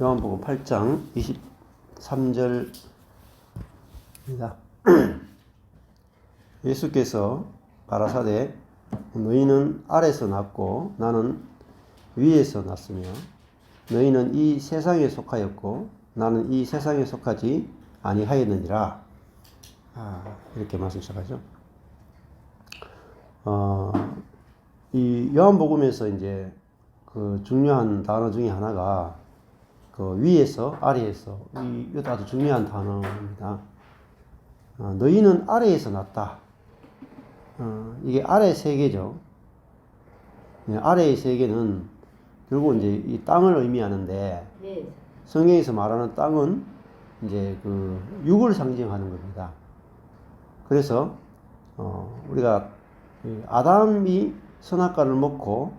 요한복음 8장 23절입니다. 예수께서 가라사대 너희는 아래서 났고 나는 위에서 났으며 너희는 이 세상에 속하였고 나는 이 세상에 속하지 아니하였느니라. 이렇게 말씀 시작하죠. 이 요한복음에서 이제 그 중요한 단어 중에 하나가 그 위에서 아래에서, 이것도 아주 중요한 단어입니다. 너희는 아래에서 났다. 이게 아래 세계죠. 아래의 세계는 결국 이제 이 땅을 의미하는데, 네. 성경에서 말하는 땅은 이제 그 육을 상징하는 겁니다. 그래서 우리가 아담이 선악과를 먹고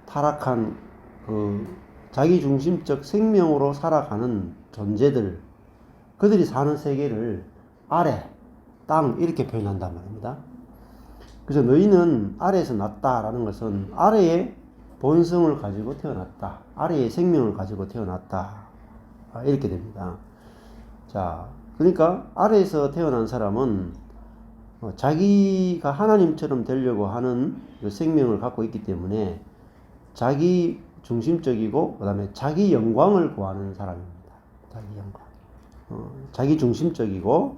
타락한 그 자기 중심적 생명으로 살아가는 존재들, 그들이 사는 세계를 아래, 땅 이렇게 표현한단 말입니다. 그래서 너희는 아래에서 났다라는 것은 아래의 본성을 가지고 태어났다, 아래의 생명을 가지고 태어났다, 이렇게 됩니다. 자, 그러니까 아래에서 태어난 사람은 자기가 하나님처럼 되려고 하는 그 생명을 갖고 있기 때문에 자기 중심적이고 그 다음에 자기 영광을 구하는 사람입니다. 자기 영광. 자기 중심적이고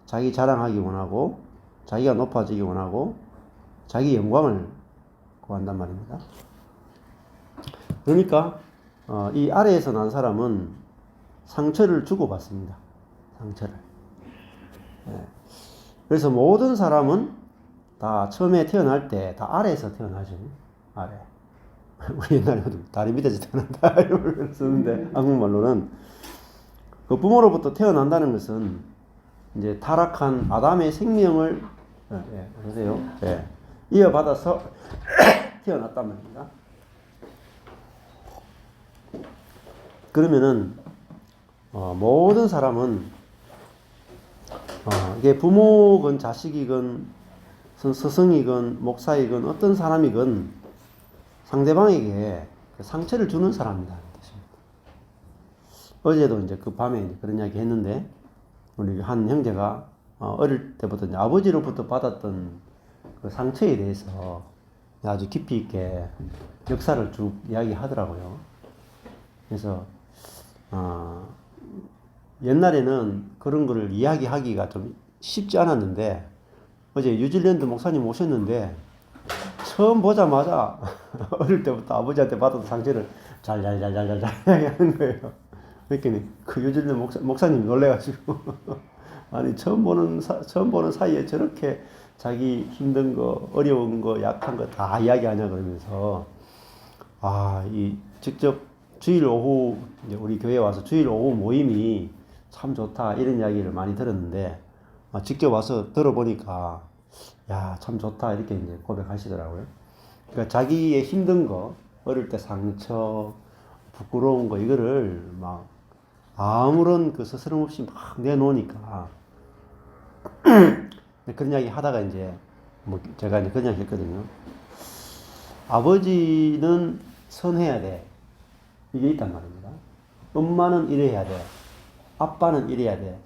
자기 자랑하기 원하고 자기가 높아지기 원하고 자기 영광을 구한단 말입니다. 그러니까 이 아래에서 난 사람은 상처를 주고받습니다. 상처를. 그래서 모든 사람은 다 처음에 태어날 때 다 아래에서 태어나죠. 아래. 우리 옛날에도 다리 밑에서 태어난다 이걸 쓰는데 한국말로는 그 부모로부터 태어난다는 것은 이제 타락한 아담의 생명을 보세요. 이어받아서 태어났단 말입니다. 그러면은 모든 사람은 이게 부모건 자식이건 스승이건 목사이건 어떤 사람이건 상대방에게 상처를 주는 사람이라는 뜻입니다. 어제도 이제 그 밤에 이제 그런 이야기 했는데, 우리 한 형제가 어릴 때부터 이제 아버지로부터 받았던 그 상처에 대해서 아주 깊이 있게 역사를 쭉 이야기하더라고요. 그래서 옛날에는 그런 거를 이야기하기가 좀 쉽지 않았는데, 어제 뉴질랜드 목사님 오셨는데 처음 보자마자 어릴 때부터 아버지한테 받았던 상처를 잘잘잘잘잘 이야기하는 거예요. 그러니까 그 뉴질랜드 목사님이 놀래가지고 아니 처음 보는 사이에 저렇게 자기 힘든 거, 어려운 거, 약한 거 다 이야기하냐 그러면서 이 직접 주일 오후 이제 우리 교회 와서 주일 오후 모임이 참 좋다 이런 이야기를 많이 들었는데 직접 와서 들어보니까 참 좋다 이렇게 이제 고백하시더라고요. 그러니까 자기의 힘든 거, 어릴 때 상처, 부끄러운 거 이거를 막 아무런 그 스스럼 없이 막 내놓으니까 그런 이야기 하다가 이제 제가 이제 그런 이야기 했거든요. 아버지는 선해야 돼. 이게 있단 말입니다. 엄마는 이래야 돼. 아빠는 이래야 돼.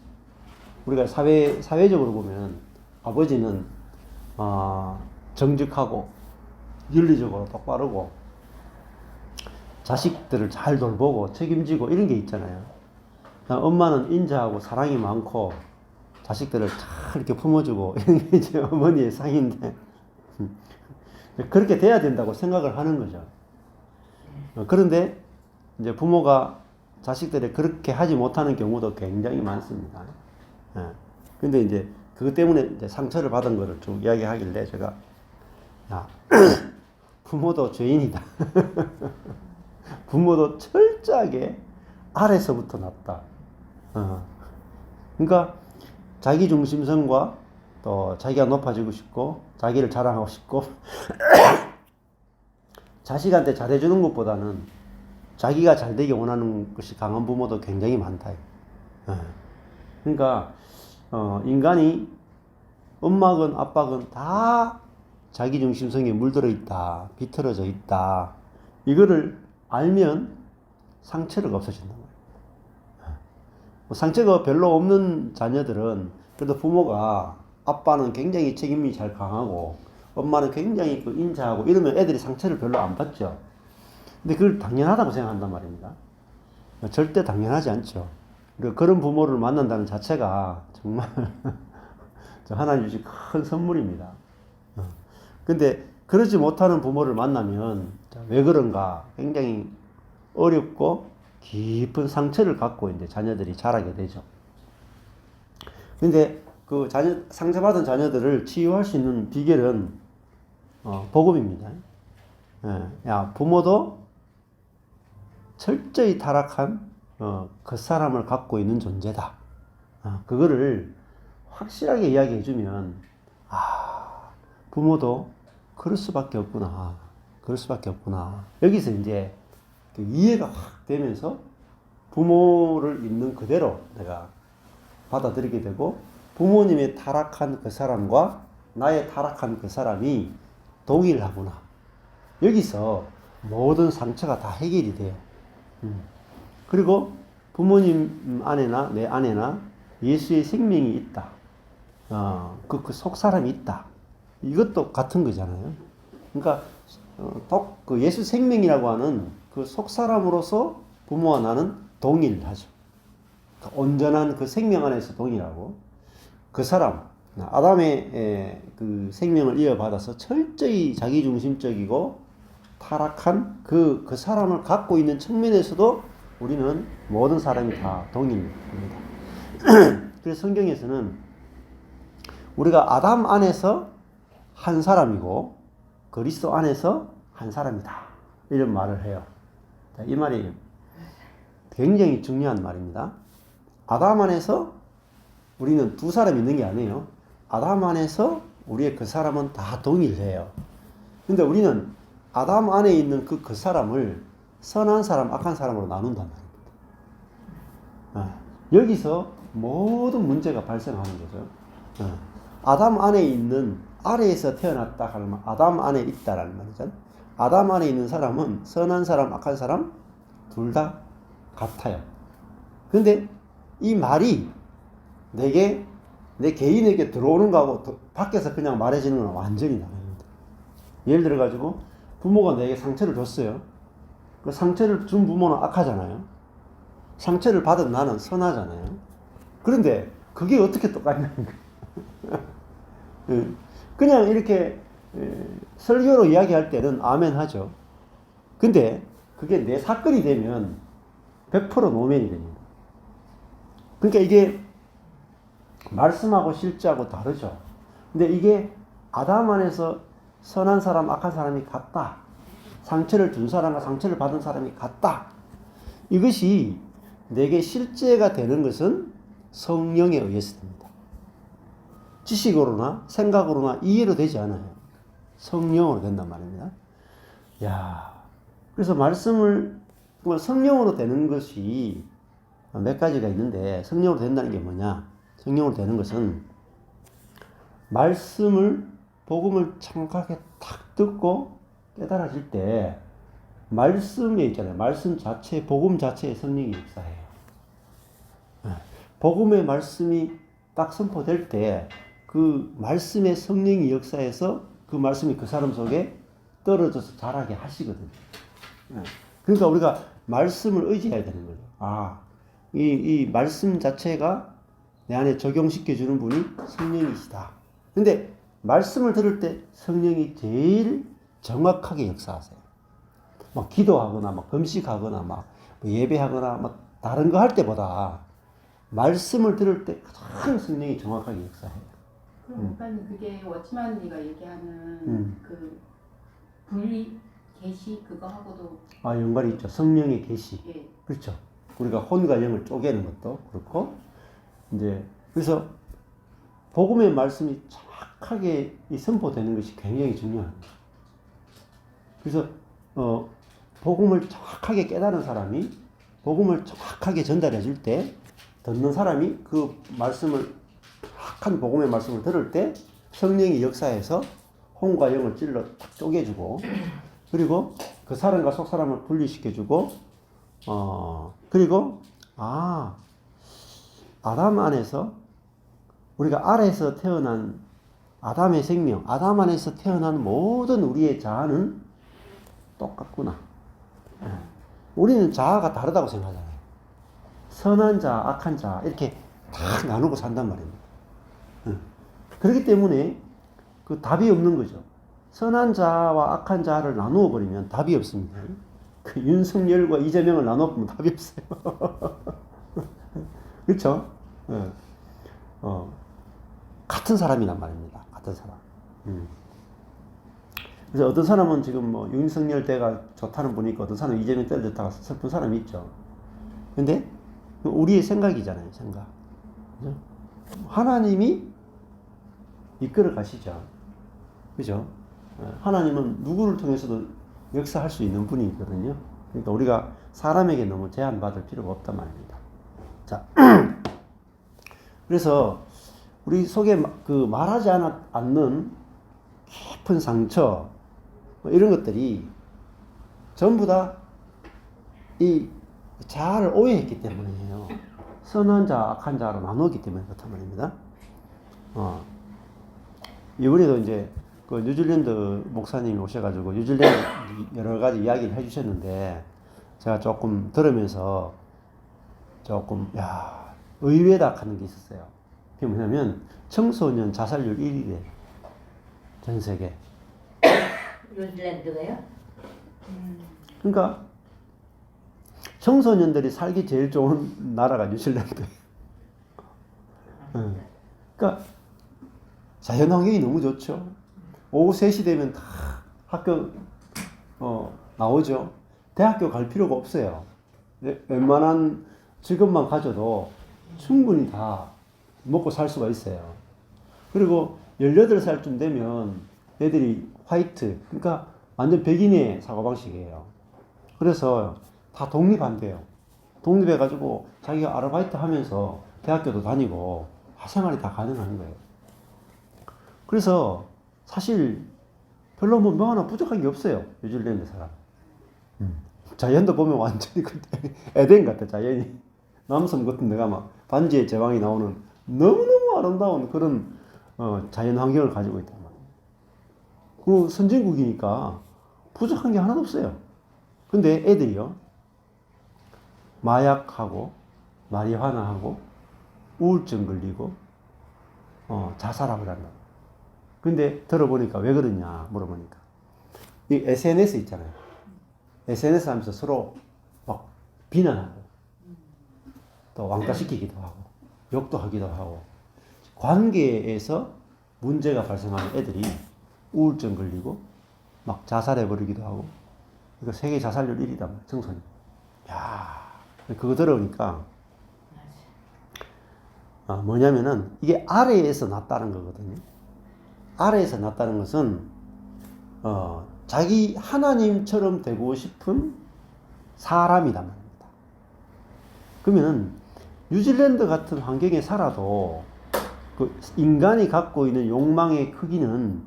우리가 사회적으로 보면 아버지는 정직하고 윤리적으로 똑바르고 자식들을 잘 돌보고 책임지고 이런 게 있잖아요. 엄마는 인자하고 사랑이 많고 자식들을 잘 이렇게 품어주고 이런 게 이제 어머니의 상인데 그렇게 돼야 된다고 생각을 하는 거죠. 그런데 이제 부모가 자식들이 그렇게 하지 못하는 경우도 굉장히 많습니다. 근데 이제 그것 때문에 이제 상처를 받은 거를 쭉 이야기하길래 제가 부모도 죄인이다. 부모도 철저하게 아래서부터 났다. 그러니까 자기 중심성과 또 자기가 높아지고 싶고 자기를 자랑하고 싶고 자식한테 잘해주는 것보다는 자기가 잘 되기 원하는 것이 강한 부모도 굉장히 많다. 그러니까 인간이 엄마건 아빠건 다 자기 중심성에 물들어 있다, 비틀어져 있다. 이거를 알면 상처가 없어진단 말이에요. 뭐 상처가 별로 없는 자녀들은 그래도 부모가 아빠는 굉장히 책임이 잘 강하고 엄마는 굉장히 그 인자하고 이러면 애들이 상처를 별로 안 받죠. 근데 그걸 당연하다고 생각한단 말입니다. 절대 당연하지 않죠. 그리고 그런 부모를 만난다는 자체가 정말 하나님 주신 큰 선물입니다. 근데 그러지 못하는 부모를 만나면 왜 그런가 굉장히 어렵고 깊은 상처를 갖고 이제 자녀들이 자라게 되죠. 근데 그 상처받은 자녀들을 치유할 수 있는 비결은 복음입니다. 야, 부모도 철저히 타락한 그 사람을 갖고 있는 존재다. 그거를 확실하게 이야기해 주면 부모도 그럴 수밖에 없구나. 그럴 수밖에 없구나. 여기서 이제 그 이해가 확 되면서 부모를 있는 그대로 내가 받아들이게 되고 부모님의 타락한 그 사람과 나의 타락한 그 사람이 동일하구나. 여기서 모든 상처가 다 해결이 돼요. 그리고 부모님 안에나 내 안에나 예수의 생명이 있다. 그 속사람이 있다. 이것도 같은 거잖아요. 그러니까 그 예수 생명이라고 하는 그 속사람으로서 부모와 나는 동일하죠. 온전한 그 생명 안에서 동일하고 그 사람 아담의 그 생명을 이어받아서 철저히 자기중심적이고 타락한 그 사람을 갖고 있는 측면에서도 우리는 모든 사람이 다 동일합니다. 그래서 성경에서는 우리가 아담 안에서 한 사람이고 그리스도 안에서 한 사람이다. 이런 말을 해요. 이 말이 굉장히 중요한 말입니다. 아담 안에서 우리는 두 사람이 있는 게 아니에요. 아담 안에서 우리의 그 사람은 다 동일해요. 근데 우리는 아담 안에 있는 그 사람을 선한 사람, 악한 사람으로 나눈단 말입니다. 여기서 모든 문제가 발생하는 거죠. 아담 안에 있는 아래에서 태어났다 하면 아담 안에 있다라는 말이죠. 아담 안에 있는 사람은 선한 사람, 악한 사람 둘 다 같아요. 근데 이 말이 내 개인에게 들어오는 거하고 밖에서 그냥 말해지는 건 완전히 다릅니다. 예를 들어가지고 부모가 내게 상처를 줬어요. 그 상처를 준 부모는 악하잖아요. 상처를 받은 나는 선하잖아요. 그런데 그게 어떻게 똑같냐는 거예요. 그냥 이렇게 설교로 이야기할 때는 아멘 하죠. 근데 그게 내 사건이 되면 100% 노멘이 됩니다. 그러니까 이게 말씀하고 실제하고 다르죠. 근데 이게 아담 안에서 선한 사람, 악한 사람이 같다. 상처를 준 사람과 상처를 받은 사람이 같다. 이것이 내게 실제가 되는 것은 성령에 의해서 됩니다. 지식으로나 생각으로나 이해로 되지 않아요. 성령으로 된단 말입니다. 그래서 말씀을 성령으로 되는 것이 몇 가지가 있는데 성령으로 된다는 게 뭐냐? 성령으로 되는 것은 복음을 정확하게 탁 듣고 깨달아질 때 말씀에 있잖아요. 말씀 자체, 복음 자체에 성령이 역사해요. 복음의 말씀이 딱 선포될 때 그 말씀의 성령이 역사해서 그 말씀이 그 사람 속에 떨어져서 자라게 하시거든요. 그러니까 우리가 말씀을 의지해야 되는 거죠. 이 말씀 자체가 내 안에 적용시켜주는 분이 성령이시다. 근데 말씀을 들을 때 성령이 제일 정확하게 역사하세요. 막 기도하거나, 막 금식하거나, 막 예배하거나, 막 다른 거 할 때보다 말씀을 들을 때 가장 성령이 정확하게 역사해요. 그럼 목사님 그게 워치만리가 얘기하는 그 분리 계시 그거하고도 연관이 있죠. 성령의 계시. 예. 그렇죠. 우리가 혼과 영을 쪼개는 것도 그렇고 이제 그래서 복음의 말씀이 정확하게 선포되는 것이 굉장히 중요합니다. 그래서 복음을 정확하게 깨달은 사람이 복음을 정확하게 전달해 줄 때 듣는 사람이 그 말씀을 정확한 복음의 말씀을 들을 때 성령이 역사해서 혼과 영을 찔러 딱 쪼개주고 그리고 그 사람과 속 사람을 분리시켜주고 그리고 아담 안에서 우리가 아래에서 태어난 아담의 생명, 아담 안에서 태어난 모든 우리의 자아는 똑같구나. 우리는 자아가 다르다고 생각하잖아요. 선한 자아, 악한 자아 이렇게 다 나누고 산단 말입니다. 그렇기 때문에 그 답이 없는 거죠. 선한 자와 악한 자를 나누어 버리면 답이 없습니다. 그 윤석열과 이재명을 나누어 보면 답이 없어요. 그렇죠? 같은 사람이란 말입니다. 같은 사람. 그래서 어떤 사람은 지금 뭐 윤석열 때가 좋다는 분이 있고 어떤 사람은 이재명 때가 좋다가 슬픈 사람이 있죠. 근데 우리의 생각이잖아요. 생각. 그죠? 하나님이 이끌어 가시죠. 그죠? 하나님은 누구를 통해서도 역사할 수 있는 분이거든요. 그러니까 우리가 사람에게 너무 제한받을 필요가 없단 말입니다. 자, 그래서 우리 속에 그 말하지 않는 깊은 상처 이런 것들이 전부 다 이 자아를 오해했기 때문이에요. 선한 자, 악한 자로 나누었기 때문에 그렇단 말입니다. 이번에도 이제 그 뉴질랜드 목사님이 오셔가지고 뉴질랜드 여러 가지 이야기를 해주셨는데 제가 조금 들으면서 조금 의외다 하는 게 있었어요. 그게 뭐냐면 청소년 자살률 1위래. 전 세계. 뉴질랜드가요? 그러니까 청소년들이 살기 제일 좋은 나라가 뉴질랜드예요. 그러니까 자연 환경이 너무 좋죠. 오후 3시 되면 다 학교 나오죠. 대학교 갈 필요가 없어요. 웬만한 직업만 가져도 충분히 다 먹고 살 수가 있어요. 그리고 18살쯤 되면 애들이 화이트, 그러니까 완전 백인의 사고방식이에요. 그래서 다 독립한대요. 독립해가지고 자기가 아르바이트 하면서 대학교도 다니고 생활이 다 가능한 거예요. 그래서 사실 별로 뭐 하나 부족한 게 없어요. 뉴질랜드 사람. 자연도 보면 완전히 에덴 같아, 자연이. 남섬 같은 데가 막 반지의 제왕이 나오는 너무너무 아름다운 그런 자연 환경을 가지고 있단 말이에요. 그 선진국이니까 부족한 게 하나도 없어요. 근데 애들이요. 마약하고 마리화나하고 우울증 걸리고 자살하고 그런다. 근데 들어보니까 왜 그러냐 물어보니까 이 SNS 있잖아요. SNS 하면서 서로 막 비난하고 또 왕따시키기도 하고 욕도 하기도 하고 관계에서 문제가 발생하는 애들이 우울증 걸리고 막 자살해버리기도 하고 이거 세계 자살률 1위다 청소년. 야, 그거 들어보니까 뭐냐면은 이게 아래에서 났다는 거거든요. 아래에서 났다는 것은 자기 하나님처럼 되고 싶은 사람이란 말입니다. 그러면 뉴질랜드 같은 환경에 살아도 그 인간이 갖고 있는 욕망의 크기는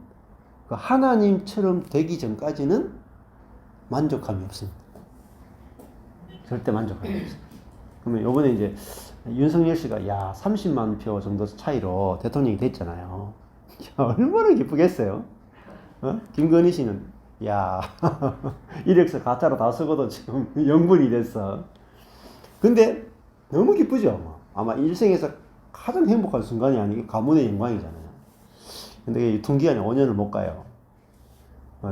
그 하나님처럼 되기 전까지는 만족감이 없습니다. 절대 만족감이 없어요. 그러면 요번에 이제 윤석열 씨가 30만 표 정도 차이로 대통령이 됐잖아요. 얼마나 기쁘겠어요? 김건희 씨는 이력서 가짜로 다 쓰고도 지금 영분이 됐어. 근데 너무 기쁘죠. 아마 일생에서 가장 행복한 순간이 아니고 가문의 영광이잖아요. 근데 유통기한이 5년을 못 가요.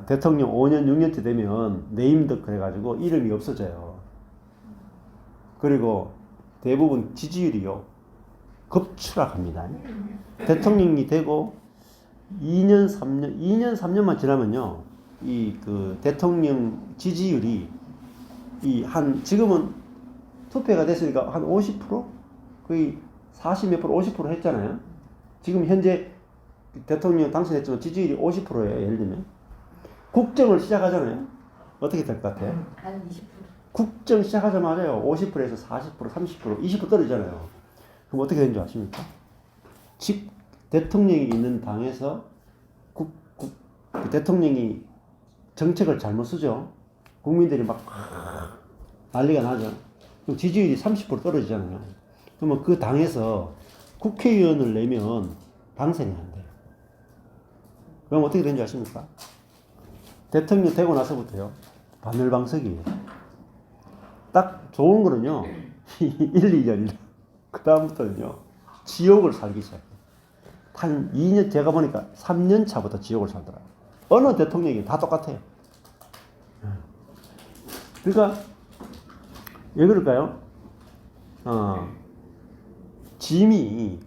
대통령 5년, 6년째 되면 네임덕 그래가지고 이름이 없어져요. 그리고 대부분 지지율이요. 급추락합니다. 대통령이 되고 2년, 3년만 지나면요. 그 대통령 지지율이 지금은 투표가 됐으니까 한 50%? 거의 40 몇 프로, 50% 했잖아요. 지금 현재 대통령 당선했지만 지지율이 50%예요. 예를 들면. 국정을 시작하잖아요. 어떻게 될 것 같아요? 한 20%. 국정 시작하자마자요. 50%에서 40%, 30%, 20% 떨어지잖아요. 그럼 어떻게 되는 줄 아십니까? 대통령이 있는 당에서 대통령이 정책을 잘못 쓰죠. 국민들이 막 난리가 나죠. 그럼 지지율이 30% 떨어지잖아요. 그러면 그 당에서 국회의원을 내면 당선이 안 돼요. 그럼 어떻게 되는지 아십니까? 대통령 되고 나서부터요, 반열방석이에요. 딱 좋은 거는요, 1, 2년이라. 그 다음부터는요, 지옥을 살기 시작해요. 한 2년, 제가 보니까 3년 차부터 지옥을 살더라고요. 어느 대통령이 다 똑같아요. 그러니까, 왜 그럴까요? 짐이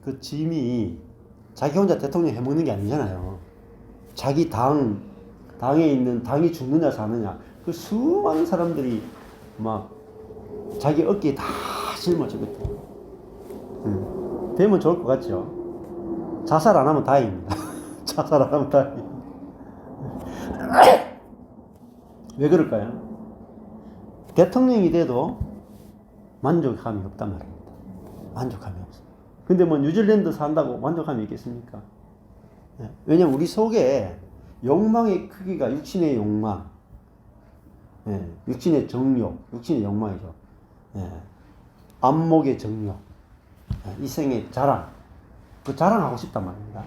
자기 혼자 대통령 해먹는 게 아니잖아요. 자기 당에 있는, 당이 죽느냐 사느냐, 그 수많은 사람들이 막 자기 어깨에 다 짊어지거든요. 되면 좋을 것 같죠? 자살 안 하면 다행입니다. 자살 안 하면 다행입니다. 왜 그럴까요? 대통령이 돼도 만족감이 없단 말입니다. 만족감이 없어요. 근데 뭐 뉴질랜드 산다고 만족감이 있겠습니까? 왜냐면 우리 속에 욕망의 크기가 육신의 욕망, 육신의 정욕, 육신의 욕망이죠. 안목의 정욕, 이생의 자랑, 그 자랑하고 싶단 말입니다.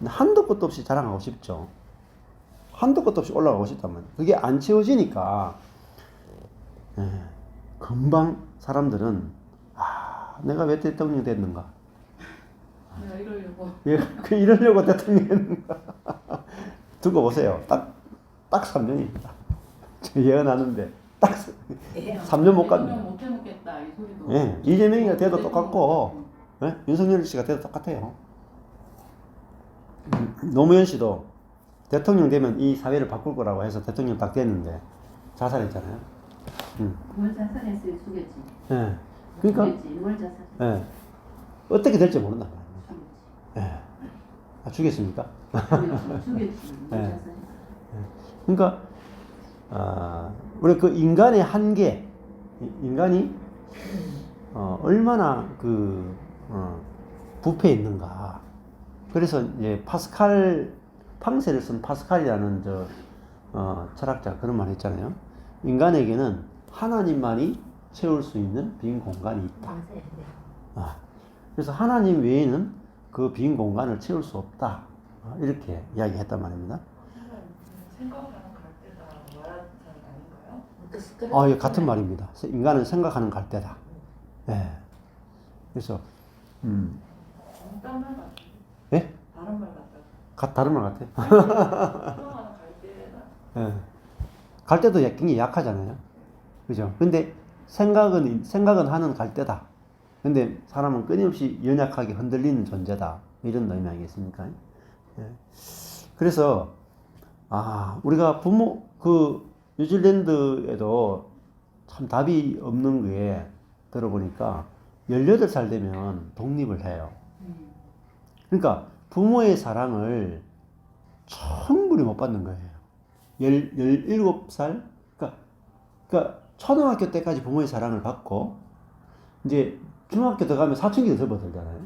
한도 끝도 없이 자랑하고 싶죠. 한도 끝도 없이 올라가고 싶단 말이에요. 그게 안 채워지니까 금방 사람들은 내가 왜 대통령 됐는가? 내가 이러려고. 이러려고 대통령 됐는가? 두고 보세요. 딱 3년입니다. 예언하는데 딱 3년 못 갑니다. 못 해먹겠다 이 소리도. 예, 이재명이가 돼도 똑같고, 윤석열 씨가 돼도 똑같아요. 노무현 씨도 대통령 되면 이 사회를 바꿀 거라고 해서 대통령 딱 됐는데 자살했잖아요. 뭘 자살했어요? 죽였지. 예, 그러니까 죽였지. 뭘 자살? 어떻게 될지 모른다. 죽였습니까? 죽였지. 뭘 자살? 그러니까 우리 그 인간의 한계, 인간이 얼마나 부패해 있는가. 그래서 이제 팡세를 쓴 파스칼이라는 철학자 그런 말 했잖아요. 인간에게는 하나님만이 채울 수 있는 빈 공간이 있다. 그래서 하나님 외에는 그 빈 공간을 채울 수 없다. 이렇게 이야기했단 말입니다. 생각하는 갈대다 말하는 아닌가요? 예, 같은 말입니다. 인간은 생각하는 갈대다. 예. 그래서 딴말 같아. 예? 다른 말 같다. 다른 말 같아요. 생각하는 갈대다. 예. 갈대도 굉장히 약하잖아요. 그죠? 근데 생각은 하는 갈대다. 근데 사람은 끊임없이 연약하게 흔들리는 존재다. 이런 의미 아니겠습니까? 예. 그래서, 우리가 뉴질랜드에도 참 답이 없는 게 들어보니까 18살 되면 독립을 해요. 그러니까 부모의 사랑을 충분히 못 받는 거예요. 17살? 그러니까 초등학교 때까지 부모의 사랑을 받고, 이제 중학교 들어가면 사춘기가 접어들잖아요.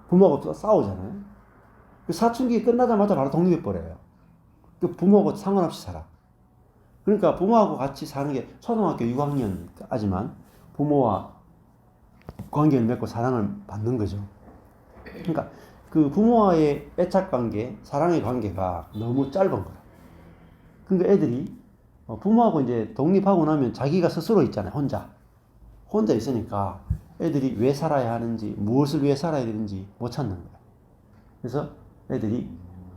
부모하고 또 싸우잖아요. 그 사춘기 끝나자마자 바로 독립해버려요. 그 부모하고 상관없이 살아. 그러니까 부모하고 같이 사는 게 초등학교 6학년까지만 부모와 관계를 맺고 사랑을 받는 거죠. 그러니까 그 부모와의 애착 관계, 사랑의 관계가 너무 짧은 거야. 그러니까 애들이 부모하고 이제 독립하고 나면 자기가 스스로 있잖아요. 혼자 있으니까 애들이 왜 살아야 하는지, 무엇을 위해 살아야 되는지 못 찾는 거야. 그래서 애들이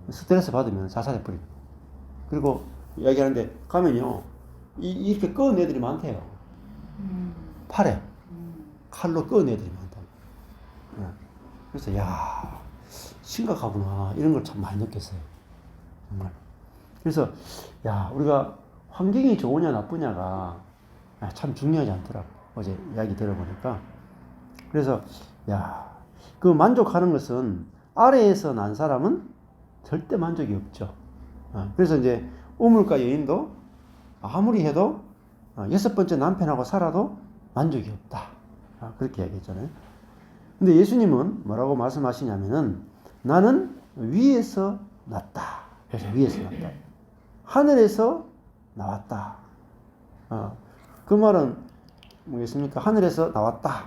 스트레스 받으면 자살해버리고. 그리고 이야기하는데 가면요, 이렇게 끄은 애들이 많대요. 팔에 칼로 끄은 애들이 많다. 그래서 심각하구나, 이런 걸 참 많이 느꼈어요. 정말. 그래서 우리가 환경이 좋으냐 나쁘냐가 참 중요하지 않더라고. 어제 이야기 들어보니까. 그래서 그 만족하는 것은 아래에서 난 사람은 절대 만족이 없죠. 그래서 이제 우물가 여인도 아무리 해도 6번째 남편하고 살아도 만족이 없다. 그렇게 얘기했잖아요. 근데 예수님은 뭐라고 말씀하시냐면은 나는 위에서 났다. 그래서 위에서 났다. 하늘에서 나왔다. 그 말은 뭐겠습니까? 하늘에서 나왔다.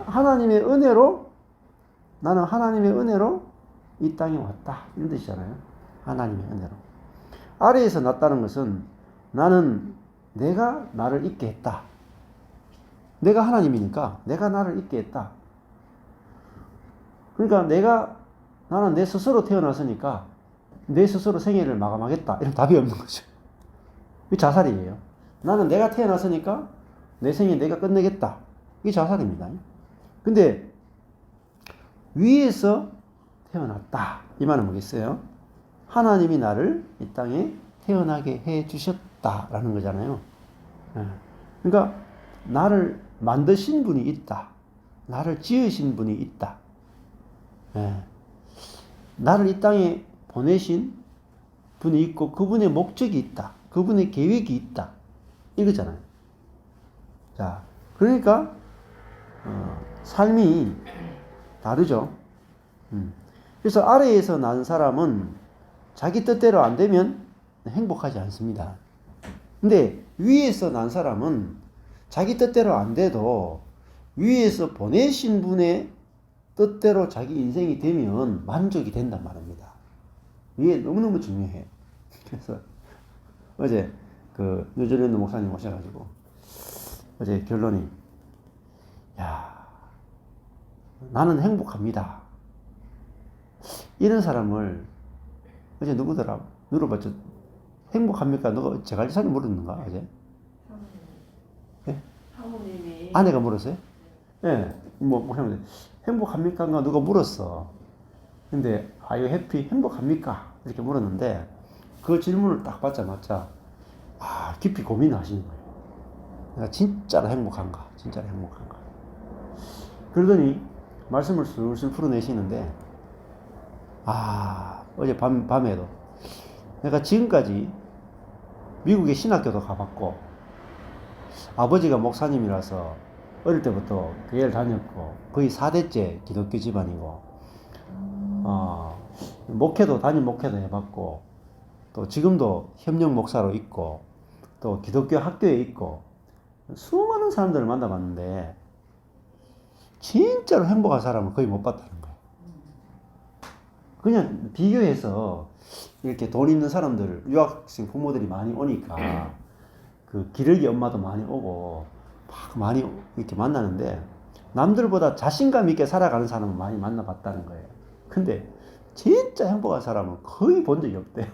하나님의 은혜로 나는 하나님의 은혜로 이 땅에 왔다. 이런 뜻이잖아요. 하나님의 은혜로. 아래에서 났다는 것은 나는 내가 나를 있게 했다. 내가 하나님이니까 내가 나를 있게 했다. 그러니까 나는 내 스스로 태어났으니까 내 스스로 생애를 마감하겠다. 이런 답이 없는 거죠. 이 자살이에요. 나는 내가 태어났으니까 내 생애 내가 끝내겠다. 이게 자살입니다. 근데 위에서 태어났다. 이 말은 뭐겠어요? 하나님이 나를 이 땅에 태어나게 해 주셨다라는 거잖아요. 그러니까 나를 만드신 분이 있다. 나를 지으신 분이 있다. 나를 이 땅에 보내신 분이 있고 그분의 목적이 있다. 그분의 계획이 있다. 이거잖아요. 자, 그러니까 삶이 다르죠. 그래서 아래에서 난 사람은 자기 뜻대로 안 되면 행복하지 않습니다. 근데 위에서 난 사람은 자기 뜻대로 안 돼도 위에서 보내신 분의 뜻대로 자기 인생이 되면 만족이 된단 말입니다. 이게 너무너무 중요해. 그래서 어제 그 뉴질랜드 목사님 오셔가지고 어제 결론이 나는 행복합니다. 이런 사람을 어제 누구더라? 물어봤죠. 행복합니까? 누가 제갈리사님 물었는가 어제? 사모님이 아내가 물었어요? 예, 뭐 하면 행복합니까? 누가 물었어. 근데 are you happy? 행복합니까? 이렇게 물었는데 그 질문을 딱 받자마자 깊이 고민을 하시는 거예요. 내가 진짜로 행복한가? 진짜로 행복한가? 그러더니 말씀을 슬슬 풀어내시는데 어제 밤에도 내가 지금까지 미국의 신학교도 가봤고 아버지가 목사님이라서 어릴 때부터 교회를 다녔고 거의 4대째 기독교 집안이고 목회도 담임 목회도 해봤고 또 지금도 협력 목사로 있고 또 기독교 학교에 있고 수많은 사람들을 만나봤는데 진짜로 행복한 사람을 거의 못 봤다는 거예요. 그냥 비교해서 이렇게 돈 있는 사람들, 유학생 부모들이 많이 오니까 그 기러기 엄마도 많이 오고 막 많이 이렇게 만나는데 남들보다 자신감 있게 살아가는 사람을 많이 만나봤다는 거예요. 근데 진짜 행복한 사람은 거의 본 적이 없대요.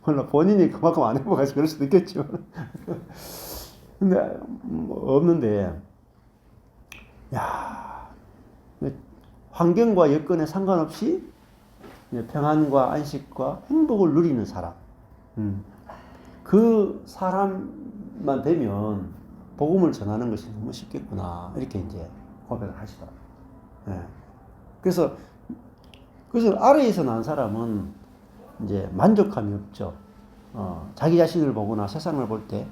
물론 본인이 그만큼 안 행복해서 그럴 수도 있겠죠. 근데 없는데 환경과 여건에 상관없이 평안과 안식과 행복을 누리는 사람. 그 사람만 되면 복음을 전하는 것이 너무 쉽겠구나. 이렇게 이제 고백을 하시더라고요. 그래서 아래에서 난 사람은 이제 만족감이 없죠. 자기 자신을 보거나 세상을 볼 때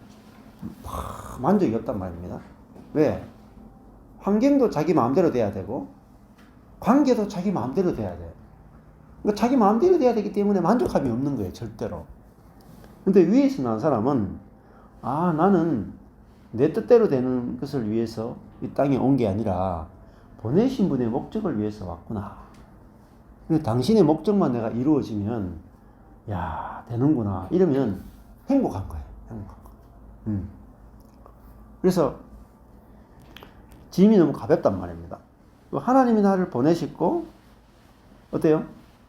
만족이 없단 말입니다. 왜? 환경도 자기 마음대로 돼야 되고 관계도 자기 마음대로 돼야 돼. 그러니까 자기 마음대로 돼야 되기 때문에 만족감이 없는 거예요, 절대로. 근데 위에서 난 사람은 나는 내 뜻대로 되는 것을 위해서 이 땅에 온 게 아니라 보내신 분의 목적을 위해서 왔구나. 당신의 목적만 내가 이루어지면 되는구나. 이러면 행복한 거예요. 행복한 거. 그래서 짐이 너무 가볍단 말입니다. 하나님이 나를 보내셨고 어때요?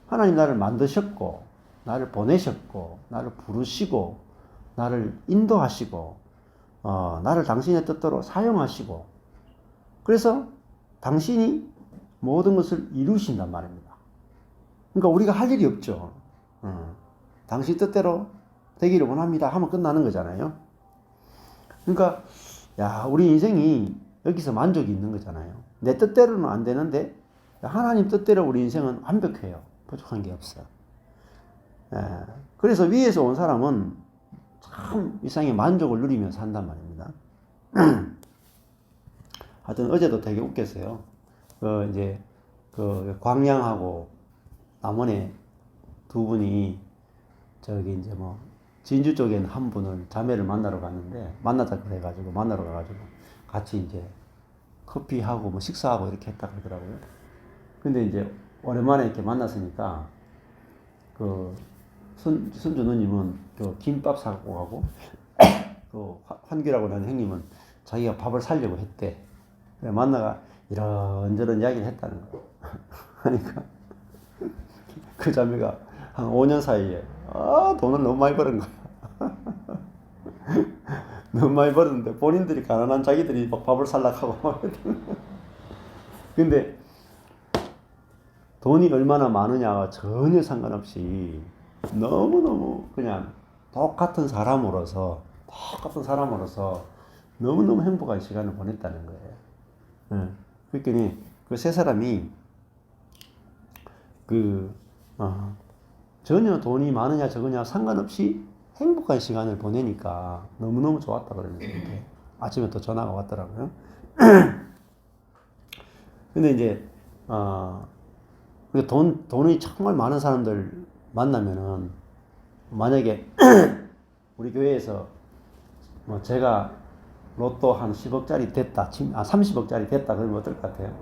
하나님 나를 만드셨고 나를 보내셨고 나를 부르시고 나를 인도하시고 나를 당신의 뜻대로 사용하시고 그래서 당신이 모든 것을 이루신단 말입니다. 그러니까 우리가 할 일이 없죠. 당신 뜻대로 되기를 원합니다 하면 끝나는 거잖아요. 그러니까 우리 인생이 여기서 만족이 있는 거잖아요. 내 뜻대로는 안 되는데 하나님 뜻대로 우리 인생은 완벽해요. 부족한 게 없어요. 그래서 위에서 온 사람은 참 일상의 만족을 누리면서 산단 말입니다. 하여튼 어제도 되게 웃겼어요. 이제 광양하고 남원에 두 분이 저기 이제 진주 쪽에 있는 한 분을 자매를 만나러 갔는데 만나자 그래가지고 만나러 가가지고 같이 이제 커피하고 뭐 식사하고 이렇게 했다 그러더라고요. 근데 이제 오랜만에 이렇게 만났으니까 그 순주 누님은 그 김밥 사고 가고 그 환기라고 하는 형님은 자기가 밥을 사려고 했대. 그래 만나가 이런저런 이야기를 했다는 거야. 하니까 그 자매가 한 5년 사이에 돈을 너무 많이 버는 거야. 너무 많이 벌었는데 본인들이 가난한 자기들이 막 밥을 살락하고 막 근데 돈이 얼마나 많으냐와 전혀 상관없이 너무너무 그냥 똑같은 사람으로서 너무너무 행복한 시간을 보냈다는 거예요. 그러니까 그 세 사람이 전혀 돈이 많으냐 적으냐 상관없이 행복한 시간을 보내니까 너무너무 좋았다 그러면서 이렇게 아침에 또 전화가 왔더라고요. 근데 이제 돈이 정말 많은 사람들 만나면은 만약에 우리 교회에서 뭐 제가 로또 한 10억짜리 됐다, 30억짜리 됐다 그러면 어떨 것 같아요?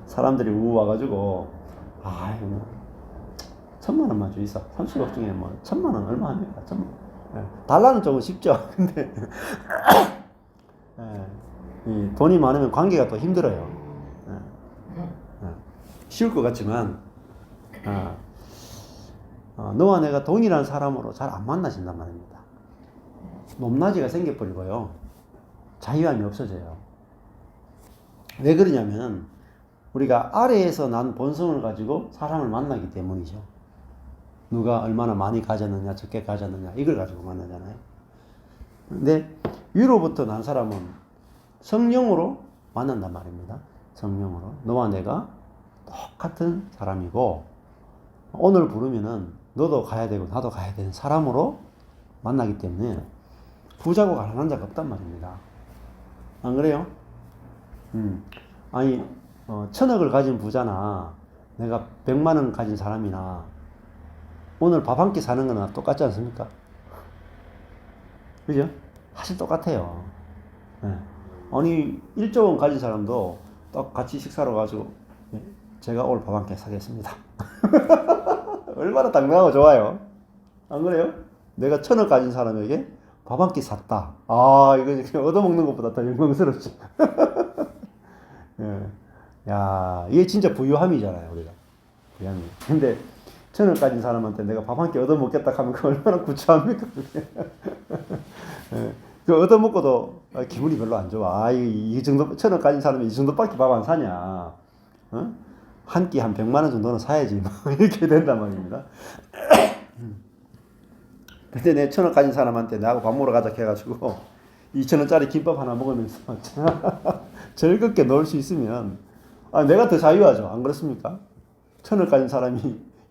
사람들이 와가지고 이거 1,000만 원만 주 있어. 30억 중에 뭐 1,000만 원 얼마 합니까? 1,000만 원. 달러는 조금 쉽죠. 근데 이 돈이 많으면 관계가 또 힘들어요. 쉬울 것 같지만 너와 내가 동일한 사람으로 잘 안 만나진단 말입니다. 높낮이가 생겨버리고요. 자유함이 없어져요. 왜 그러냐면 우리가 아래에서 난 본성을 가지고 사람을 만나기 때문이죠. 누가 얼마나 많이 가졌느냐 적게 가졌느냐 이걸 가지고 만나잖아요. 근데 위로부터 난 사람은 성령으로 만난단 말입니다. 성령으로. 너와 내가 똑같은 사람이고 오늘 부르면은 너도 가야 되고 나도 가야 되는 사람으로 만나기 때문에 부자고 가난한 자가 없단 말입니다. 안 그래요? 아니 1,000억을 가진 부자나 내가 100만 원 가진 사람이나 오늘 밥 한 끼 사는 거나 똑같지 않습니까? 그죠? 사실 똑같아요. 아니 1조 원 가진 사람도 딱 같이 식사로 가지고 제가 오늘 밥 한 끼 사겠습니다. 얼마나 당당하고 좋아요. 안 그래요? 내가 1,000억 가진 사람에게 밥 한 끼 샀다. 이거 그냥 얻어먹는 것보다 더 영광스럽지. 야, 이게 진짜 부유함이잖아요, 우리가. 부유함이. 근데 1,000억 가진 사람한테 내가 밥 한 끼 얻어먹겠다 하면 그 얼마나 구차합니까, 그게. 그 얻어먹고도 기분이 별로 안 좋아. 이 정도, 1,000억 가진 사람이 이 정도밖에 밥 안 사냐. 한 끼 한 100만 원 정도는 사야지. 이렇게 된단 말입니다. 근데 내 1,000억 가진 사람한테 나하고 밥 먹으러 가자 해가지고 2,000원짜리 김밥 하나 먹으면서 즐겁게 놀 수 있으면 내가 더 자유하죠. 안 그렇습니까? 1,000원 가진 사람이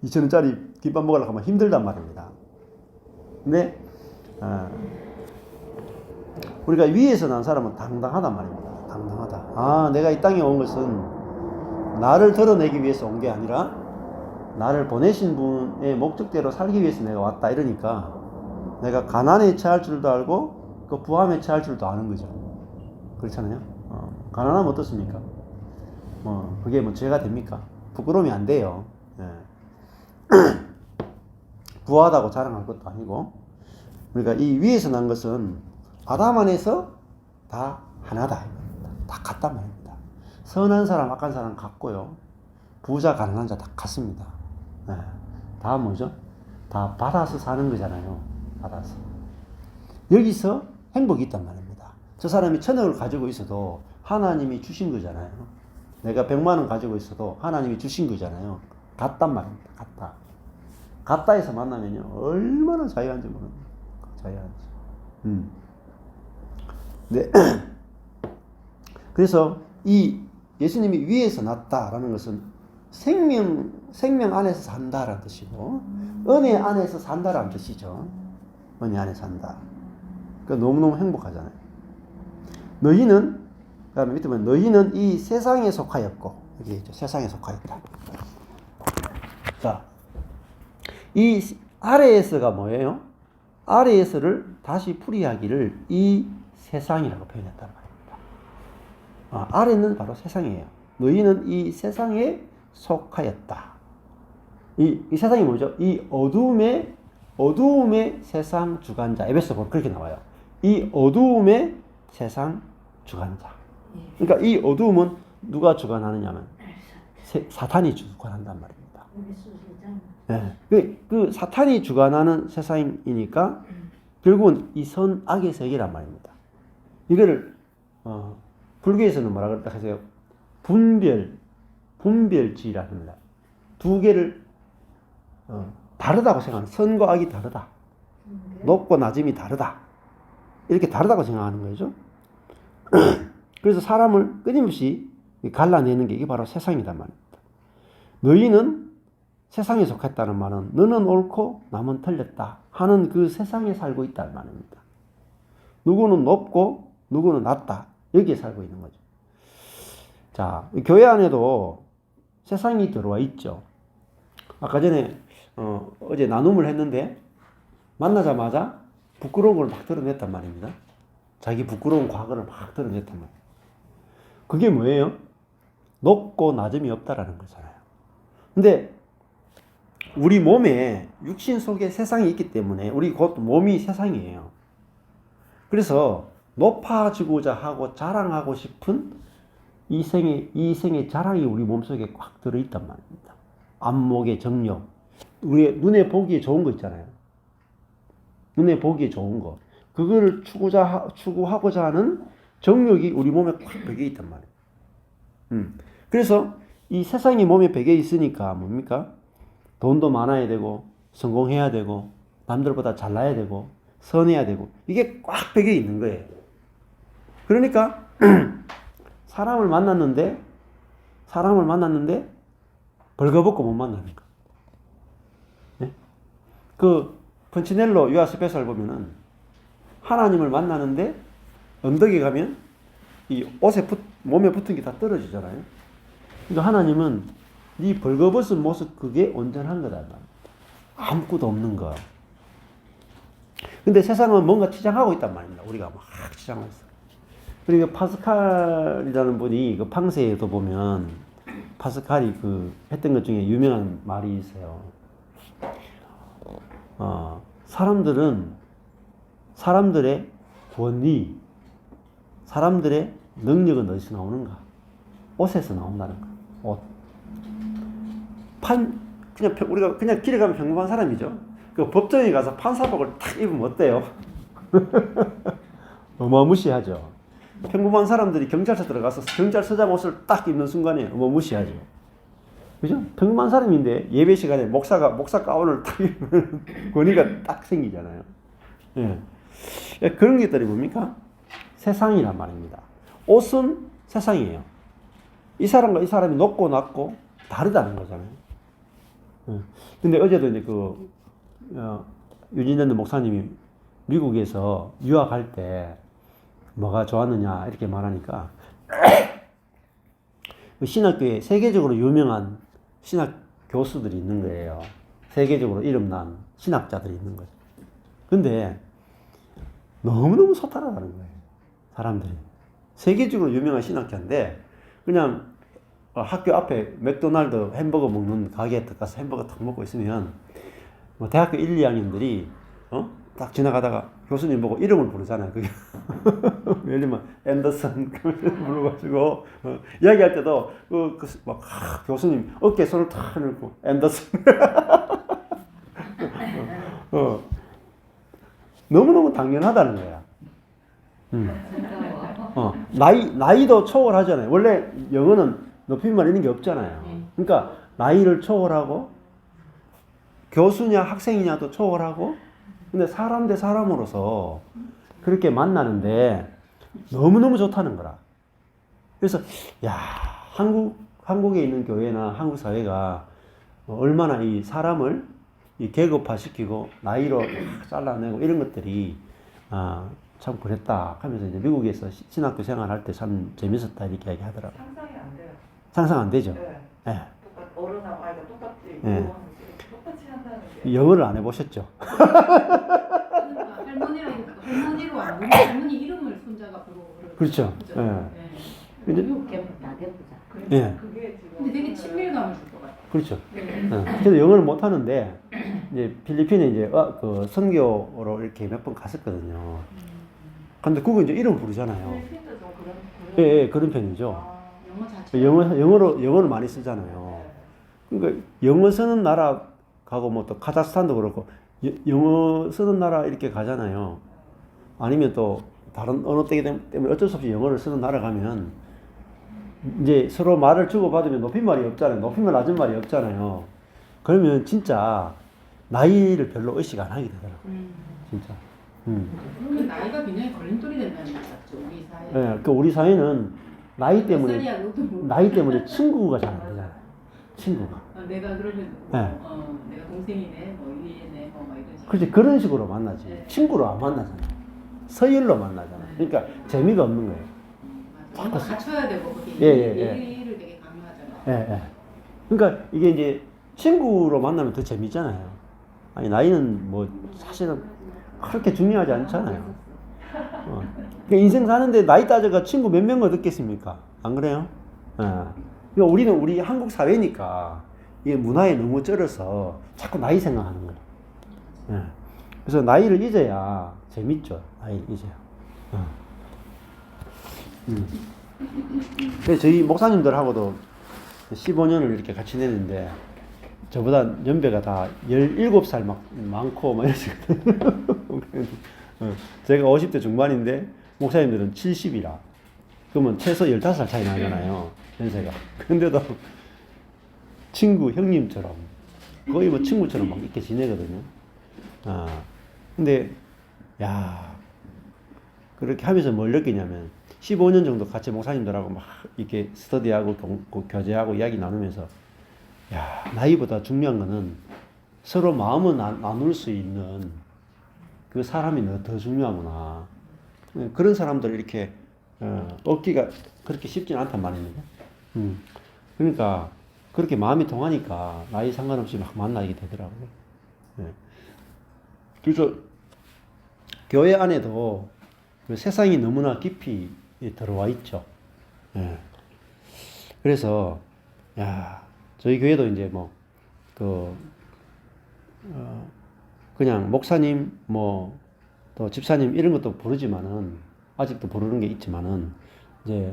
2,000원짜리 김밥 먹으려고 하면 힘들단 말입니다. 근데 우리가 위에서 난 사람은 당당하단 말입니다. 당당하다. 내가 이 땅에 온 것은 나를 드러내기 위해서 온 게 아니라 나를 보내신 분의 목적대로 살기 위해서 내가 왔다 이러니까 내가 가난에 처할 줄도 알고 그 부함에 처할 줄도 아는 거죠. 그렇잖아요. 가난하면 어떻습니까? 그게 뭐 죄가 됩니까? 부끄러움이 안 돼요. 부하다고 자랑할 것도 아니고 그러니까 이 위에서 난 것은 아담 안에서 다 하나다. 다 같단 말입니다. 선한 사람, 악한 사람 같고요. 부자, 가난한 자 다 같습니다. 다 뭐죠? 다 받아서 사는 거잖아요. 받아서. 여기서 행복이 있단 말입니다. 저 사람이 1,000억을 가지고 있어도 하나님이 주신 거잖아요. 내가 100만 원 가지고 있어도 하나님이 주신 거잖아요. 같단 말입니다. 같다. 같다에서 만나면요. 얼마나 자유한지 모릅니다. 자유한지. 네. 그래서 이 예수님이 위에서 났다라는 것은 생명 안에서 산다라는 뜻이고 은혜 안에서 산다라는 뜻이죠. 은혜 안에 산다. 그러니까 너무너무 행복하잖아요. 너희는 그다음에 밑에 보면 너희는 이 세상에 속하였고 여기 있죠. 세상에 속하였다. 자, 이 RAS가 뭐예요? RAS를 다시 풀이하기를 이 세상이라고 표현했단 말입니다. R는 바로 세상이에요. 너희는 이 세상에 속하였다. 이 세상이 뭐죠? 이 어두움의 세상 주관자. 에베소 보면 그렇게 나와요. 이 어두움의 세상 주관자. 그러니까 이 어두움은 누가 주관하느냐면 사탄이 주관한단 말입니다. 네. 그 사탄이 주관하는 세상이니까 결국은 이 선악의 세계란 말입니다. 이거를 불교에서는 뭐라 그랬다 하세요? 분별지라 합니다. 두 개를 다르다고 생각하는, 선과 악이 다르다. 높고 낮음이 다르다. 이렇게 다르다고 생각하는 거죠. 그래서 사람을 끊임없이 갈라내는 게 이게 바로 세상이란 말입니다. 너희는 세상에 속했다는 말은 너는 옳고 남은 틀렸다 하는 그 세상에 살고 있다는 말입니다. 누구는 높고 누구는 낮다. 여기에 살고 있는 거죠. 자, 교회 안에도 세상이 들어와 있죠. 아까 전에 어제 나눔을 했는데 만나자마자 부끄러운 걸 막 드러냈단 말입니다. 자기 부끄러운 과거를 막 드러냈단 말이에요. 그게 뭐예요? 높고 낮음이 없다라는 거잖아요. 근데 우리 몸에 육신 속에 세상이 있기 때문에 우리 곧 몸이 세상이에요. 그래서 높아지고자 하고 자랑하고 싶은 이 생의 자랑이 우리 몸속에 꽉 들어있단 말입니다. 안목의 정력, 우리 눈에 보기에 좋은 거 있잖아요. 눈에 보기에 좋은 거, 그거를 추구하고자 하는 정력이 우리 몸에 꽉 배겨 있단 말이에요. 그래서 이 세상이 몸에 배겨 있으니까 뭡니까? 돈도 많아야 되고 성공해야 되고 남들보다 잘나야 되고 선해야 되고 이게 꽉 배겨 있는 거예요. 그러니까 사람을 만났는데 벌거벗고 못 만나는 거. 네? 그 펀치넬로 유아 스페셜 보면은 하나님을 만나는데 언덕에 가면 이 몸에 붙은 게 다 떨어지잖아요. 그러니까 하나님은 네 벌거벗은 모습 그게 온전한 거다. 아무것도 없는 거. 근데 세상은 뭔가 치장하고 있단 말입니다. 우리가 막 치장하고 있어. 그리고 파스칼이라는 분이 그 팡세에도 보면 파스칼이 그 했던 것 중에 유명한 말이 있어요. 사람들의 권위, 사람들의 능력은 어디서 나오는가? 옷에서 나온다는 거. 옷. 우리가 그냥 길에 가면 평범한 사람이죠. 그 법정에 가서 판사복을 탁 입으면 어때요? 어마무시하죠. 평범한 사람들이 경찰서 들어가서 경찰서장 옷을 딱 입는 순간에 어마무시하죠. 그죠? 평범한 사람인데 예배 시간에 목사 가운을 딱 입으면 권위가 딱 생기잖아요. 예. 그런 것들이 뭡니까? 세상이란 말입니다. 옷은 세상이에요. 이 사람과 이 사람이 높고 낮고 다르다는 거잖아요. 근데 어제도 이제 유진랜드 목사님이 미국에서 유학할 때 뭐가 좋았느냐 이렇게 말하니까 신학교에 세계적으로 유명한 신학 교수들이 있는 거예요. 세계적으로 이름난 신학자들이 있는 거죠. 근데 너무너무 소탈하다는 거예요. 사람들이. 세계적으로 유명한 신학자인데 그냥 학교 앞에 맥도날드 햄버거 먹는 가게에 가서 햄버거 탁 먹고 있으면 뭐 대학교 1, 2학년들이 딱 지나가다가 교수님 보고 이름을 부르잖아요. 그게 예를 들면 앤더슨 불러가지고 이야기할 때도 막 교수님 어깨에 손을 탁 넣고 앤더슨 너무너무 당연하다는 거야. 나이도 초월하잖아요. 원래 영어는 높임말 이런 게 없잖아요. 그러니까 나이를 초월하고 교수냐 학생이냐도 초월하고 근데 사람 대 사람으로서 그렇게 만나는데 너무너무 좋다는 거라. 그래서 한국에 있는 교회나 한국 사회가 얼마나 이 사람을 이 계급화시키고 나이로 잘라내고 이런 것들이 참 그랬다 하면서 이제 미국에서 신학교 생활할 때 참 재밌었다 이렇게 얘기하더라고요. 상상이 안 돼요. 상상 안 되죠? 네. 네. 어른하고 아이가 똑같이 네. 똑같이 한다는 게. 영어를 안 해보셨죠? 그러니까 할머니로 안 우리 할머니 이름을 손자가 부르고 그렇죠. 그죠? 예. 예. 근데- 이렇게 나대보자. 예. 그게 지금 근데 되게 친밀감을 줄 것 같아요. 그렇죠. 네. 그래서 영어를 못 하는데 이제 필리핀에 이제 그 선교로 이렇게 몇 번 갔었거든요. 근데 그거 이제 이름 부르잖아요. 필리핀도 좀 그런 예, 예, 그런 편이죠. 아, 영어 자체. 영어를 많이 쓰잖아요. 그러니까 영어 쓰는 나라 가고 뭐 또 카자흐스탄도 그렇고 영어 쓰는 나라 이렇게 가잖아요. 아니면 또 다른 언어 때문에 어쩔 수 없이 영어를 쓰는 나라 가면 이제 서로 말을 주고받으면 높임말이 없잖아요. 높임말 낮은 말이 없잖아요. 그러면 진짜 나이를 별로 의식 안 하게 되더라고요. 진짜. 그 나이가 굉장히 걸림돌이 된다는 거 같죠 우리 사회에. 예, 그 우리 사회는 나이 몇 때문에 살이야, 그것도 모르고. 나이 때문에 친구가 잘 안 되잖아요. 친구가. 내가 그러면 네. 내가 동생이네, 뭐 이해네, 뭐 이런 식으로. 그렇지 그런 식으로 만나지. 네. 친구로 안 만나잖아. 서열로 만나잖아. 그러니까 재미가 없는 거예요. 맞아. 뭔가 갖춰야 되고 그게 예. 예의를 되게 강요하잖아요. 예, 예. 그러니까 이게 이제 친구로 만나면 더 재밌잖아요. 아니 나이는 뭐 사실은 그렇게 중요하지 않잖아요. 그러니까 인생 사는데 나이 따져가 친구 몇 명을 듣겠습니까? 안 그래요? 예. 그러니까 우리는 우리 한국 사회니까 이게 문화에 너무 쩔어서 자꾸 나이 생각하는 거예요. 예. 그래서 나이를 잊어야 재밌죠. 나이를 잊어야. 그래서 저희 목사님들하고도 15년을 이렇게 같이 내는데 저보다 연배가 다 17살 막 많고 막 이러시거든요. 제가 50대 중반인데 목사님들은 70이라. 그러면 최소 15살 차이 나잖아요. 연세가. 근데도 친구, 형님처럼 거의 뭐 친구처럼 막 이렇게 지내거든요. 근데 야 그렇게 하면서 뭘 느끼냐면 15년 정도 같이 목사님들하고 막 이렇게 스터디하고 교제하고 이야기 나누면서 야 나이보다 중요한 거는 서로 마음을 나눌 수 있는 그 사람이 더 중요하구나. 그런 사람들 이렇게 얻기가 그렇게 쉽지는 않단 말입니다. 그러니까 그렇게 마음이 통하니까 나이 상관없이 막 만나게 되더라고요. 그래서 교회 안에도 그 세상이 너무나 깊이 들어와 있죠. 그래서 야 저희 교회도 이제 뭐 그냥 목사님 뭐 또 집사님 이런 것도 부르지만은 아직도 부르는 게 있지만은 이제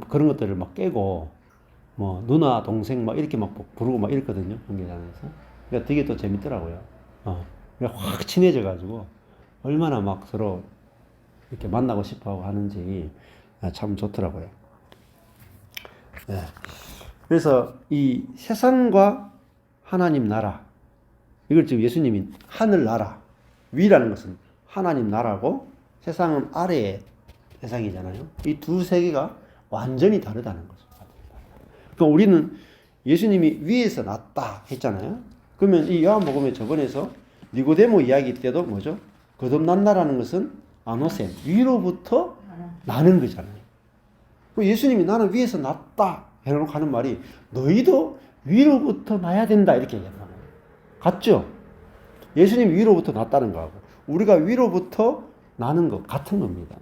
그런 것들을 막 깨고 뭐 누나 동생 막 이렇게 막 부르고 막 이랬거든요 경계장에서. 그러니까 되게 또 재밌더라고요. 확 친해져 가지고 얼마나 막 서로 이렇게 만나고 싶어하고 하는지 참 좋더라고요. 네. 그래서 이 세상과 하나님 나라 이걸 지금 예수님이 하늘 나라 위라는 것은 하나님 나라고 세상은 아래의 세상이잖아요. 이 두 세계가 완전히 다르다는 거죠. 그러니까 우리는 예수님이 위에서 났다 했잖아요. 그러면 이 요한복음의 저번에서 니고데모 이야기 때도 뭐죠? 거듭난다라는 것은 아노셈 위로부터 나는 거잖아요. 예수님이 나는 위에서 났다 해놓고 하는 말이 너희도 위로부터 나야 된다 이렇게 얘기하는 거예요. 같죠? 예수님 위로부터 났다는 거하고 우리가 위로부터 나는 것 같은 겁니다.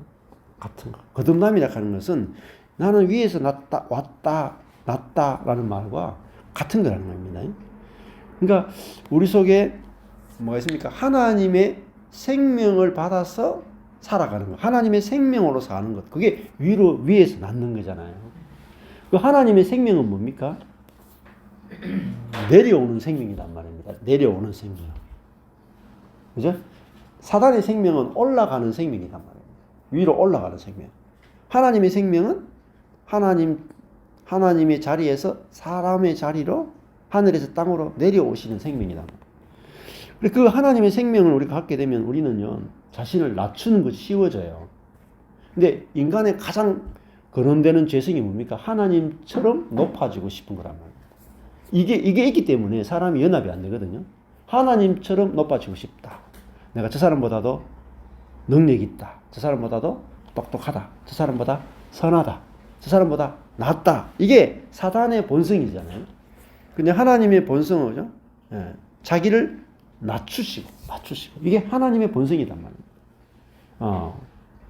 같은 거. 거듭남이라 하는 것은 나는 위에서 났다, 왔다, 났다라는 말과 같은 거라는 겁니다. 그러니까 우리 속에 뭐가 있습니까? 하나님의 생명을 받아서 살아가는 것. 하나님의 생명으로 사는 것. 그게 위에서 낳는 거잖아요. 그 하나님의 생명은 뭡니까? 내려오는 생명이란 말입니다. 내려오는 생명. 그죠? 사단의 생명은 올라가는 생명이란 말입니다. 위로 올라가는 생명. 하나님의 생명은 하나님의 자리에서 사람의 자리로 하늘에서 땅으로 내려오시는 생명이란 말입니다. 그 하나님의 생명을 우리가 갖게 되면 우리는요, 자신을 낮추는 것이 쉬워져요. 근데 인간의 가장 거론되는 죄성이 뭡니까? 하나님처럼 높아지고 싶은 거란 말이에요. 이게 있기 때문에 사람이 연합이 안 되거든요. 하나님처럼 높아지고 싶다. 내가 저 사람보다도 능력이 있다. 저 사람보다도 똑똑하다. 저 사람보다 선하다. 저 사람보다 낫다. 이게 사단의 본성이잖아요. 근데 하나님의 본성은 뭐죠? 자기를 낮추시고. 이게 하나님의 본성이란 말입니다.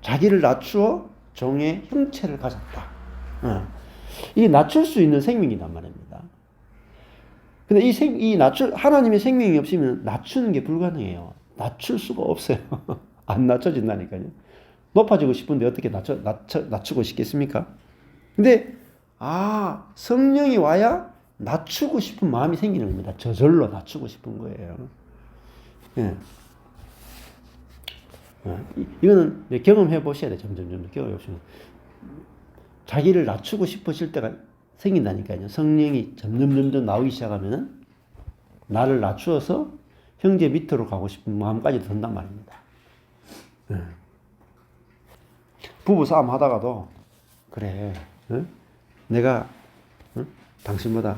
자기를 낮추어 종의 형체를 가졌다. 이게 낮출 수 있는 생명이란 말입니다. 근데 하나님의 생명이 없으면 낮추는 게 불가능해요. 낮출 수가 없어요. 안 낮춰진다니까요. 높아지고 싶은데 어떻게 낮추고 싶겠습니까? 근데, 성령이 와야 낮추고 싶은 마음이 생기는 겁니다. 저절로 낮추고 싶은 거예요. 예. 이거는 경험해 보셔야 돼요. 점점 경험해 보시면. 자기를 낮추고 싶으실 때가 생긴다니까요. 성령이 점점 나오기 시작하면은 나를 낮추어서 형제 밑으로 가고 싶은 마음까지 든단 말입니다. 부부 싸움 하다가도 그래, 내가 당신보다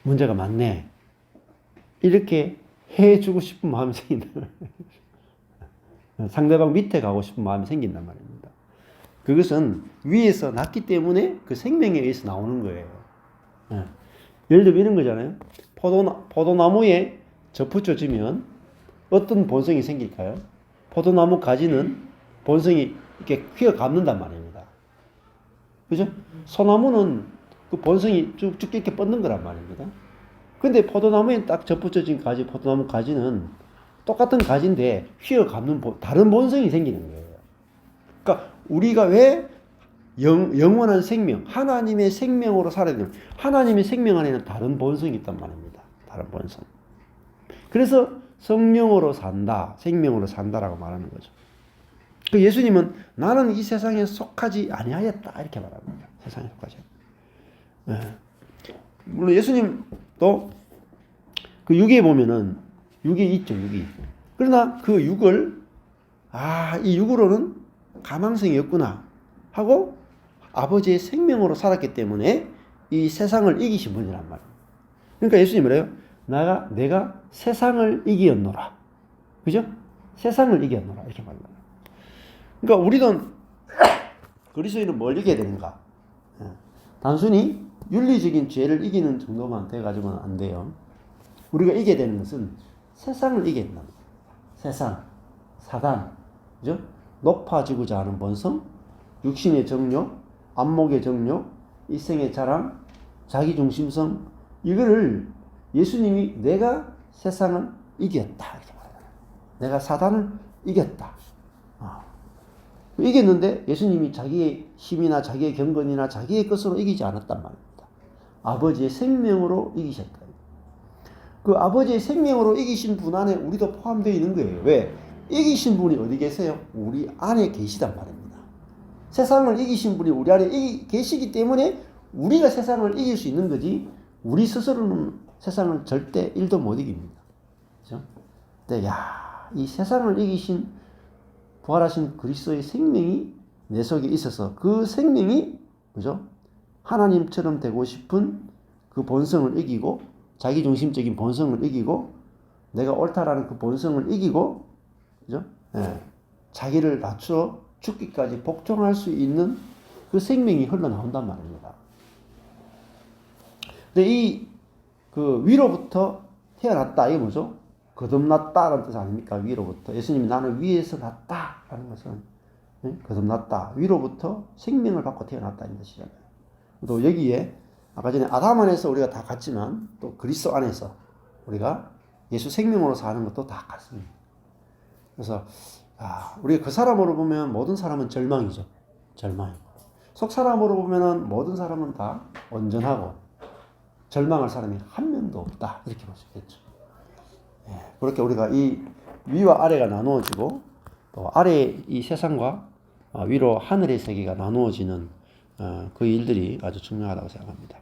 문제가 많네. 이렇게 해주고 싶은 마음이 생긴다. 상대방 밑에 가고 싶은 마음이 생긴단 말입니다. 그것은 위에서 났기 때문에 그 생명에 의해서 나오는 거예요. 예를 들면 이런 거잖아요. 포도나무에 접붙여지면 어떤 본성이 생길까요? 포도나무 가지는 본성이 이렇게 휘어감는단 말입니다. 그죠? 소나무는 그 본성이 쭉쭉 이렇게 뻗는 거란 말입니다. 근데 포도나무에 딱 접붙여진 가지, 포도나무 가지는 똑같은 가지인데 휘어감는 다른 본성이 생기는 거예요. 그러니까 우리가 왜 영원한 생명, 하나님의 생명으로 살아야 되냐면 하나님의 생명 안에는 다른 본성이 있단 말입니다. 다른 본성. 그래서 성령으로 산다, 생명으로 산다라고 말하는 거죠. 그 예수님은 나는 이 세상에 속하지 아니하였다 이렇게 말합니다. 세상에 속하지 않았다. 물론 예수님도 그 육에 보면은 육이 있죠, 육이. 그러나 그 육을 이 육으로는 가망성이 없구나 하고 아버지의 생명으로 살았기 때문에 이 세상을 이기신 분이란 말이에요. 그러니까 예수님이 뭐래요? 내가 세상을 이기었노라. 그죠? 세상을 이기었노라. 이렇게 말합니다. 그러니까 우리는 그리스도인은 뭘 이겨야 되는가? 단순히 윤리적인 죄를 이기는 정도만 돼가지고는 안 돼요. 우리가 이겨야 되는 것은 세상을 이겨야 된다. 세상, 사단, 그죠? 높아지고자 하는 본성, 육신의 정욕, 안목의 정욕, 이생의 자랑, 자기중심성, 이거를 예수님이 내가 세상을 이겼다. 이렇게 말해요. 내가 사단을 이겼다. 이겼는데 예수님이 자기의 힘이나 자기의 경건이나 자기의 것으로 이기지 않았단 말입니다. 아버지의 생명으로 이기셨다. 그 아버지의 생명으로 이기신 분 안에 우리도 포함되어 있는 거예요. 왜? 이기신 분이 어디 계세요? 우리 안에 계시단 말입니다. 세상을 이기신 분이 우리 안에 계시기 때문에 우리가 세상을 이길 수 있는 거지 우리 스스로는 세상을 절대 1도 못 이깁니다. 그죠? 근데 이 세상을 이기신 부활하신 그리스도의 생명이 내 속에 있어서 그 생명이 그죠? 하나님처럼 되고 싶은 그 본성을 이기고 자기중심적인 본성을 이기고 내가 옳다라는 그 본성을 이기고 그죠? 자기를 낮추어 죽기까지 복종할 수 있는 그 생명이 흘러나온단 말입니다. 근데 그 위로부터 태어났다 이게 뭐죠? 거듭났다라는 뜻 아닙니까? 위로부터. 예수님이 나는 위에서 났다라는 것은 거듭났다. 위로부터 생명을 받고 태어났다 이 뜻이잖아요. 또 여기에 아까 전에 아담 안에서 우리가 다 같지만 또 그리스도 안에서 우리가 예수 생명으로 사는 것도 다 같습니다. 그래서 우리가 그 사람으로 보면 모든 사람은 절망이죠. 절망이고 속 사람으로 보면은 모든 사람은 다 온전하고 절망할 사람이 한 명도 없다 이렇게 볼 수 있겠죠. 그렇게 우리가 이 위와 아래가 나누어지고 또 아래 이 세상과 위로 하늘의 세계가 나누어지는 그 일들이 아주 중요하다고 생각합니다.